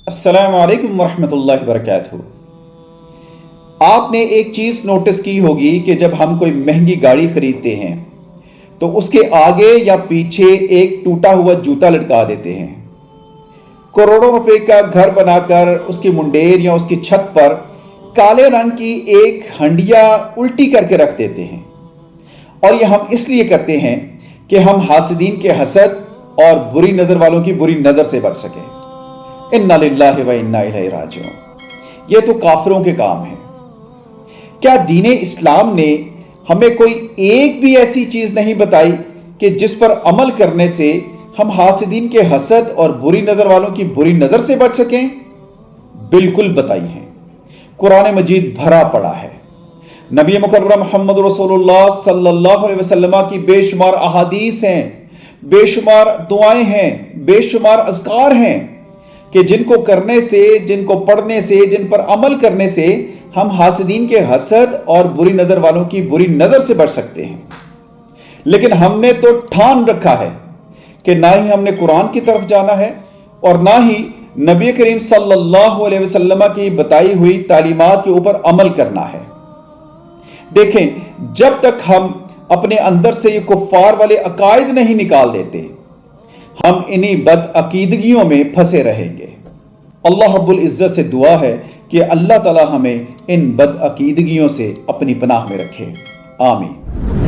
अस्सलाम वालेकुम वरहमतुल्लाहि वबरकातुहू। आपने एक चीज़ नोटिस की होगी कि जब हम कोई महंगी गाड़ी खरीदते हैं तो उसके आगे या पीछे एक टूटा हुआ जूता लटका देते हैं। करोड़ों रुपए का घर बनाकर उसकी मुंडेर या उसकी छत पर काले रंग की एक हंडिया उल्टी करके रख देते हैं। और यह हम इसलिए करते हैं कि हम हासिदीन के हसद और बुरी नज़र वालों की बुरी नज़र से बच सकें। इन्ना लिल्लाहि व इन्ना इलैहि राजिऊन। ये तो काफिरों के काम है। क्या दीने इस्लाम ने हमें कोई एक भी ऐसी चीज नहीं बताई कि जिस पर अमल करने से हम हासिदीन के हसद और बुरी नजर वालों की बुरी नजर से बच सकें? बिल्कुल बताई है। कुरान मजीद भरा पड़ा है। नबी मुकर्रम मोहम्मद रसूलुल्लाह सल्लल्लाहु अलैहि वसल्लम की बेशुमार अहादीस हैं, बेशुमार दुआएं हैं, बेशुमार अज़कार हैं कि जिनको करने से, जिनको पढ़ने से, जिन पर अमल करने से हम हासिदीन के हसद और बुरी नजर वालों की बुरी नजर से बच सकते हैं। लेकिन हमने तो ठान रखा है कि ना ही हमने कुरान की तरफ जाना है और ना ही नबी करीम सल्लल्लाहु अलैहि वसल्लम की बताई हुई तालीमात के ऊपर अमल करना है। देखें, जब तक हम अपने अंदर से ये कुफ्फार वाले अकायद नहीं निकाल देते, हम इन्हीं बदअकीदगियों में फंसे रहेंगे। अल्लाह रब्बुल इज्जत से दुआ है कि अल्लाह ताला हमें इन बदअकीदगियों से अपनी पनाह में रखे। आमीन।